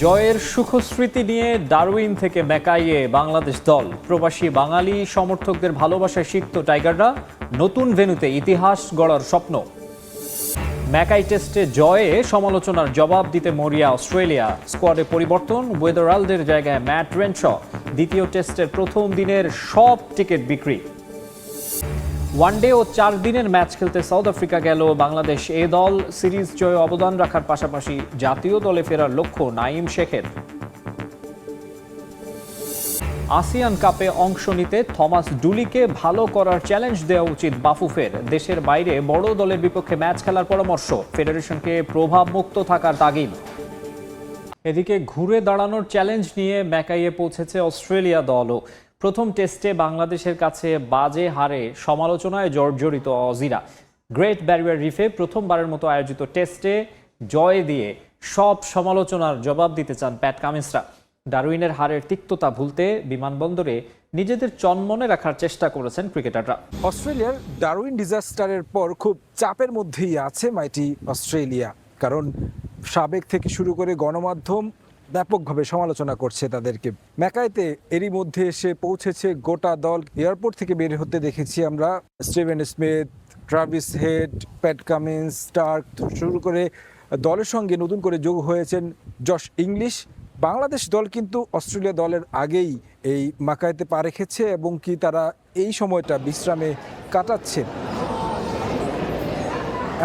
জয়ের সুখস্মৃতি নিয়ে ডারউইন থেকে ম্যাকাইয়ে বাংলাদেশ দল। প্রবাসী বাঙালি সমর্থকদের ভালোবাসায় সিক্ত টাইগাররা নতুন ভেন্যুতে ইতিহাস গড়ার স্বপ্ন। ম্যাকাই টেস্টে জয়ে সমালোচনার জবাব দিতে মরিয়া অস্ট্রেলিয়া। স্কোয়াডে পরিবর্তন, ওয়েদারাল্ডের জায়গায় ম্যাট রেনশ। দ্বিতীয় টেস্টের প্রথম দিনের সব টিকিট বিক্রি। ওয়ানডে ও 4 দিনের ম্যাচ খেলতে সাউথ আফ্রিকা গেল বাংলাদেশ এ দল। সিরিজ জয়ে অবদান রাখার পাশাপাশি জাতীয় দলে ফেরার লক্ষ্য নাঈম শেখের। আসিয়ান কাপে অংশ নিতে থমাস ডুলিকে ভালো করার চ্যালেঞ্জ দেওয়া উচিত বাফুফের। দেশের বাইরে বড় দলের বিপক্ষে ম্যাচ খেলার পরামর্শ। ফেডারেশনকে প্রভাবমুক্ত থাকার তাগিদ। এদিকে ঘুরে দাঁড়ানোর চ্যালেঞ্জ নিয়ে ম্যাকাইয়ে পৌঁছেছে অস্ট্রেলিয়া দলও। প্রথম টেস্টে বাংলাদেশের কাছে বাজে হারে সমালোচনায় জর্জরিত অজিরা। গ্রেট ব্যারিয়ার রিফে প্রথমবারের মতো আয়োজিত টেস্টে জয় দিয়ে সব সমালোচনার জবাব দিতে চান প্যাট কামিন্সরা। ডারউইনের হারের তিক্ততা ভুলতে বিমানবন্দরে নিজেদের চনমনে রাখার চেষ্টা করেছেন ক্রিকেটাররা। অস্ট্রেলিয়ার ডারউইন ডিজাস্টারের পর খুব চাপের মধ্যেই আছে মাইটি অস্ট্রেলিয়া, কারণ সাবেক থেকে শুরু করে গণমাধ্যম ব্যাপকভাবে সমালোচনা করছে তাদেরকে। ম্যাকাইতে এরই মধ্যে এসে পৌঁছেছে গোটা দল। এয়ারপোর্ট থেকে বের হতে দেখেছি আমরা Steven Smith, Travis Head, Pat Cummins, Starc শুরু করে দলের সঙ্গে নতুন করে যোগ হয়েছেন জশ ইংলিশ। বাংলাদেশ দল কিন্তু অস্ট্রেলিয়া দলের আগেই এই ম্যাকাইতে পা রেখেছে এবং কি তারা এই সময়টা বিশ্রামে কাটাচ্ছে।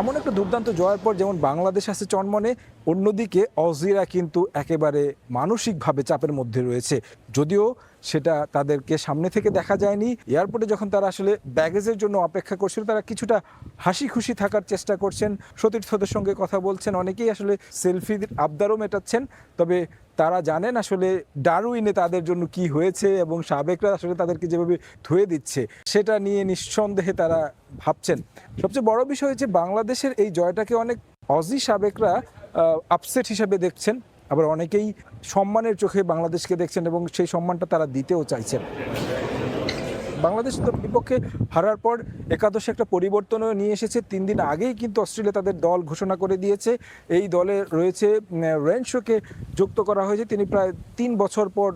এমন একটা দুর্দান্ত জয়ের পর যেমন বাংলাদেশ আছে চনমনে, অন্যদিকে অজিরা কিন্তু একেবারে মানসিকভাবে চাপের মধ্যে রয়েছে। যদিও সেটা তাদেরকে সামনে থেকে দেখা যায়নি। এয়ারপোর্টে যখন তারা আসলে ব্যাগেজের জন্য অপেক্ষা করছিল, তারা কিছুটা হাসি খুশি থাকার চেষ্টা করছেন, সতীর্থদের সঙ্গে কথা বলছেন, অনেকেই আসলে সেলফি আবদারও মেটাচ্ছেন। তবে তারা জানেন আসলে ডারউইনে তাদের জন্য কি হয়েছে এবং সাবেকরা আসলে তাদেরকে যেভাবে ধুয়ে দিচ্ছে সেটা নিয়ে নিঃসন্দেহে তারা ভাবছেন। সবচেয়ে বড় বিষয় হচ্ছে বাংলাদেশের এই জয়টাকে অনেক অজি সাবেকরা আপসেট হিসাবে দেখছেন, আবার অনেকেই সম্মানের চোখে বাংলাদেশকে দেখছেন এবং সেই সম্মানটা তারা দিতেও চাইছেন। বাংলাদেশ বিপক্ষে হারার পর একাদশে একটা পরিবর্তনও নিয়ে এসেছে। 3 দিন আগেই কিন্তু অস্ট্রেলিয়া তাদের দল ঘোষণা করে দিয়েছে। এই দলে রয়েছে রেনশোকে যুক্ত করা হয়েছে। তিনি প্রায় 3 বছর পর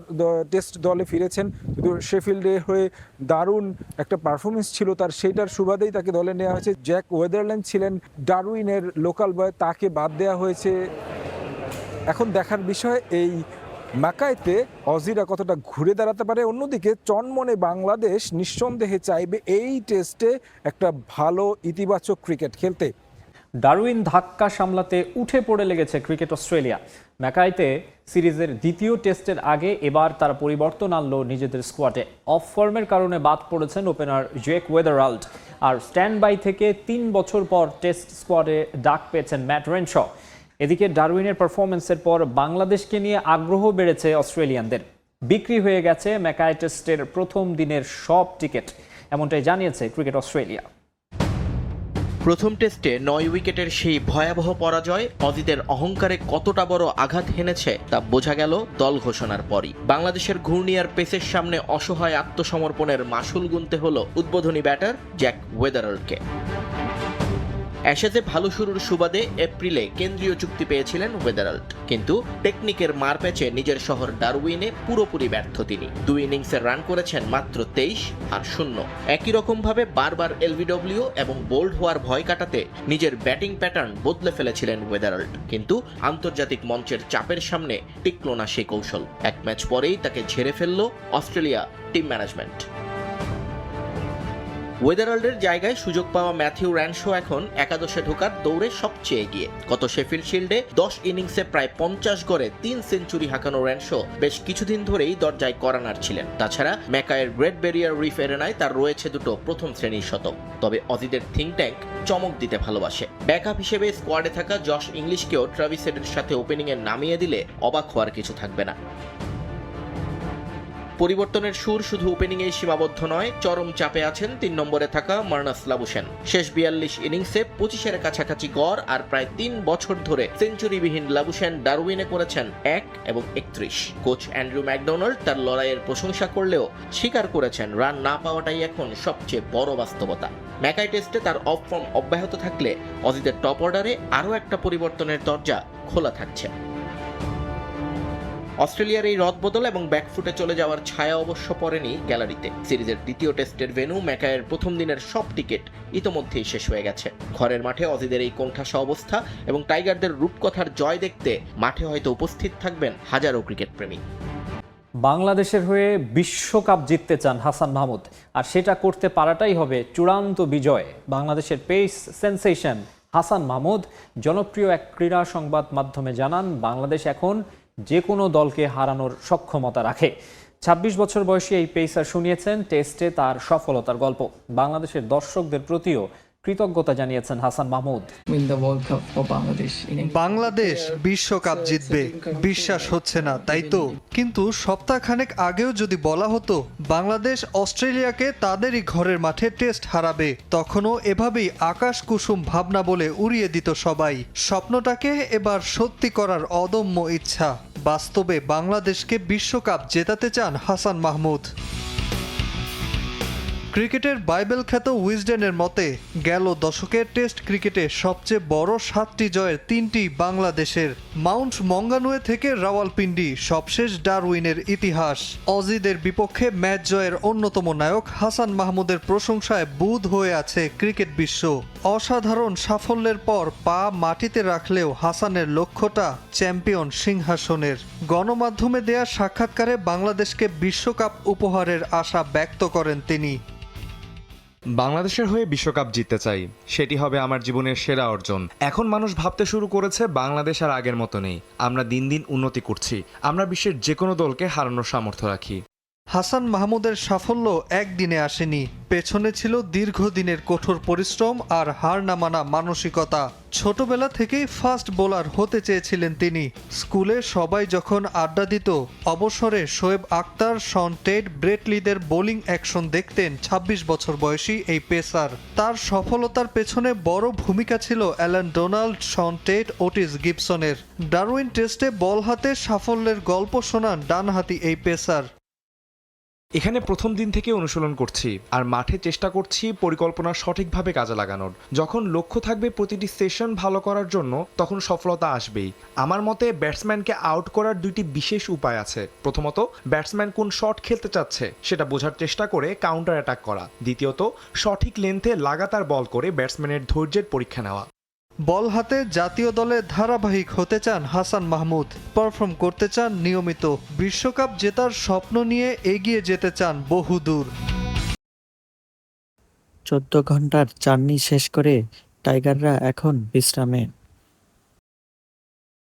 টেস্ট দলে ফিরেছেন। যদিও শেফিল্ডে হয়ে দারুণ একটা পারফরমেন্স ছিল তার, সেইটার সুবাদেই তাকে দলে নেওয়া হয়েছে। জ্যাক ওয়েদারল্যান্ড ছিলেন ডারউইনের লোকাল বয়, তাকে বাদ দেওয়া হয়েছে। এখন দেখার বিষয় এই ম্যাকাইতে অজিরা কতটা ঘুরে দাঁড়াতে পারে। অন্যদিকে চনমনে বাংলাদেশ নিঃসন্দেহে চাইবে এই টেস্টে একটা ভালো ইতিবাচক ক্রিকেট খেলতে। ডারউইন ধাক্কা সামলাতে উঠে পড়ে লেগেছে ক্রিকেট অস্ট্রেলিয়া। ম্যাকাইতে সিরিজের দ্বিতীয় টেস্টের আগে এবার তারা পরিবর্তন আনলো নিজেদের স্কোয়াডে। অফ ফর্মের কারণে বাদ পড়েছেন ওপেনার জ্যাক ওয়েদারাল্ড, আর স্ট্যান্ড বাই থেকে 3 বছর পর টেস্ট স্কোয়াডে ডাক পেয়েছেন ম্যাট রেনশ। এদিকে ডারউইনের পারফরমেন্সের পর বাংলাদেশকে নিয়ে আগ্রহ বেড়েছে অস্ট্রেলিয়ানদের। বিক্রি হয়ে গেছে ম্যাকাই টেস্টের প্রথম দিনের সব টিকিট, এমনটাই জানিয়েছে ক্রিকেট অস্ট্রেলিয়া। প্রথম টেস্টে 9 উইকেটের সেই ভয়াবহ পরাজয় অজিদের অহংকারে কতটা বড় আঘাত হেনেছে তা বোঝা গেল দল ঘোষণার পরই। বাংলাদেশের ঘূর্ণিয়ার পেসের সামনে অসহায় আত্মসমর্পণের মাসুল গুনতে হলো উদ্বোধনী ব্যাটার জ্যাক ওয়েদারল্ডকে। অ্যাশেজে ভালো শুরুর সুবাদে এপ্রিলে কেন্দ্রীয় চুক্তি পেয়েছিলেন ওয়েদারল্ড, কিন্তু টেকনিকের মার প্যাচে নিজের শহর ডারউইনে পুরোপুরি ব্যর্থ তিনি। 2 ইনিংসের রান করেছেন মাত্র 23 আর 0। একই রকমভাবে বারবার এলবিডব্লিউ এবং বোল্ড হওয়ার ভয় কাটাতে নিজের ব্যাটিং প্যাটার্ন বদলে ফেলেছিলেন ওয়েদারল্ড, কিন্তু আন্তর্জাতিক মঞ্চের চাপের সামনে টিকল না সেই কৌশল। 1 ম্যাচ পরেই তাকে ঝেড়ে ফেলল অস্ট্রেলিয়া টিম ম্যানেজমেন্ট। ওয়েদারল্ডের জায়গায় সুযোগ পাওয়া ম্যাথিউ রেনশো এখন একাদশে ঢোকার দৌড়ে সবচেয়ে এগিয়ে। গত শেফিল্ড শিল্ডে 10 ইনিংসে প্রায় 50 গড়ে 3 সেঞ্চুরি হাঁকানো রেনশো বেশ কিছুদিন ধরেই দরজায় করানার ছিলেন। তাছাড়া ম্যাকাইয়ের গ্রেট ব্যারিয়ার রিফ এরেনায় তার রয়েছে 2 প্রথম শ্রেণীর শতক। তবে অজিদের থিঙ্ক ট্যাঙ্ক চমক দিতে ভালোবাসে। ব্যাকআপ হিসেবে স্কোয়াডে থাকা জশ ইংলিশকেও ট্রাভিস হেডের সাথে ওপেনিংয়ে নামিয়ে দিলে অবাক হওয়ার কিছু থাকবে না। পরিবর্তনের সুর শুধু ওপেনিংয়েই সীমাবদ্ধ নয়, চরম চাপে আছেন 3 নম্বরে থাকা মার্নাস লাবুশেন। শেষ 42 ইনিংসে 25-এর কাছাকাছি গড় আর প্রায় 3 বছর ধরে সেঞ্চুরিবিহীন লাবুশেন ডারউইনে করেছেন 1 এবং 31। কোচ অ্যান্ড্রু ম্যাকডোনাল্ড তার লড়াইয়ের প্রশংসা করলেও স্বীকার করেছেন রান না পাওয়াটাই এখন সবচেয়ে বড় বাস্তবতা। ম্যাকাই টেস্টে তার অফ ফর্ম অব্যাহত থাকলে অজিদের টপ অর্ডারে আরও একটা পরিবর্তনের দরজা খোলা থাকছে। অস্ট্রেলিয়ার এই রদবদল এবং ব্যাকফুটে চলে যাওয়ার ছায়া অবশ্য পড়েনি গ্যালারিতে। সিরিজের দ্বিতীয় টেস্টের ভেন্যু ম্যাকায়ের প্রথম দিনের সব টিকিট ইতোমধ্যেই শেষ হয়ে গেছে। ঘরের মাঠে অজিদের এই কোণঠাসা অবস্থা এবং টাইগারদের রূপকথার জয় দেখতে মাঠে হয়তো উপস্থিত থাকবেন হাজারো ক্রিকেট প্রেমী। বাংলাদেশের হয়ে বিশ্বকাপ জিততে চান হাসান মাহমুদ, আর সেটা করতে পারাটাই হবে চূড়ান্ত বিজয়। বাংলাদেশের পেস সেনসেশন হাসান মাহমুদ জনপ্রিয় এক ক্রীড়া সংবাদ মাধ্যমে জানান, বাংলাদেশ এখন যে কোনো দলকে হারানোর সক্ষমতা রাখে। ২৬ বছর বয়সী এই পেসার শুনিয়েছেন টেস্টে তার সফলতার গল্প। বাংলাদেশের দর্শকদের প্রতিও কৃতজ্ঞতা জানিয়েছেন হাসান মাহমুদ। বাংলাদেশ বিশ্বকাপ জিতবে বিশ্বাস হচ্ছে না, তাই তো? কিন্তু সপ্তাহখানেক আগেও যদি বলা হতো বাংলাদেশ অস্ট্রেলিয়াকে তাদেরই ঘরের মাঠে টেস্ট হারাবে, তখনও এভাবেই আকাশ কুসুম ভাবনা বলে উড়িয়ে দিত সবাই। স্বপ্নটাকে এবার সত্যি করার অদম্য ইচ্ছা। বাস্তবে বাংলাদেশকে বিশ্বকাপ জেতাতে চান হাসান মাহমুদ। ক্রিকেটের বাইবেল খ্যাত উইজডেনের মতে গেল দশকের টেস্ট ক্রিকেটে সবচেয়ে বড় 7টি জয়ের 3টি বাংলাদেশের। মাউন্ট মঙ্গানুয়ে থেকে রাওয়ালপিন্ডি, সবশেষ ডারউইনের ইতিহাস। অজিদের বিপক্ষে ম্যাচ জয়ের অন্যতম নায়ক হাসান মাহমুদের প্রশংসায় বুঁদ হয়ে আছে ক্রিকেট বিশ্ব। অসাধারণ সাফল্যের পর পা মাটিতে রাখলেও হাসানের লক্ষ্যটা চ্যাম্পিয়ন সিংহাসনের। গণমাধ্যমে দেয়া সাক্ষাৎকারে বাংলাদেশকে বিশ্বকাপ উপহারের আশা ব্যক্ত করেন তিনি। বাংলাদেশের হয়ে বিশ্বকাপ জিততে চাই, সেটি হবে আমার জীবনের সেরা অর্জন। এখন মানুষ ভাবতে শুরু করেছে বাংলাদেশ আর আগের মতো নেই। আমরা দিন দিন উন্নতি করছি। আমরা বিশ্বের যে কোনো দলকে হারানোর সামর্থ্য রাখি। হাসান মাহমুদের সাফল্য একদিনে আসেনি, পেছনে ছিল দীর্ঘদিনের কঠোর পরিশ্রম আর হার না মানা মানসিকতা। ছোটবেলা থেকেই ফাস্ট বোলার হতে চেয়েছিলেন তিনি। স্কুলে সবাই যখন আড্ডা দিত, অবসরে Shoaib Akhtar, Shaun Tait, Brett লিদের বোলিং অ্যাকশন দেখতেন ২৬ বছর বয়সী এই পেসার। তার সফলতার পেছনে বড় ভূমিকা ছিল Allan Donald, Shaun Tait, Ottis গিবসনের। ডারউইন টেস্টে বল হাতে সাফল্যের গল্প শোনান ডানহাতি এই পেসার। এখানে প্রথম দিন থেকে অনুশীলন করছি আর মাঠে চেষ্টা করছি পরিকল্পনা সঠিকভাবে কাজে লাগানোর। যখন লক্ষ্য থাকবে প্রতিটি সেশন ভালো করার জন্য, তখন সফলতা আসবেই। আমার মতে ব্যাটসম্যানকে আউট করার দুইটি বিশেষ উপায় আছে। প্রথমত, ব্যাটসম্যান কোন শট খেলতে চাচ্ছে সেটা বোঝার চেষ্টা করে কাউন্টার অ্যাটাক করা। দ্বিতীয়ত, সঠিক লেন্থে লাগাতার বল করে ব্যাটসম্যানের ধৈর্যের পরীক্ষা নেওয়া। বল হাতে জাতীয় দলে ধারাবাহিক হতে চান হাসান মাহমুদ, পারফর্ম করতে চান নিয়মিত, বিশ্বকাপ জেতার স্বপ্ন নিয়ে এগিয়ে যেতে চান বহুদূর। 14 ঘন্টার জার্নি শেষ করে টাইগাররা এখন বিশ্রামে।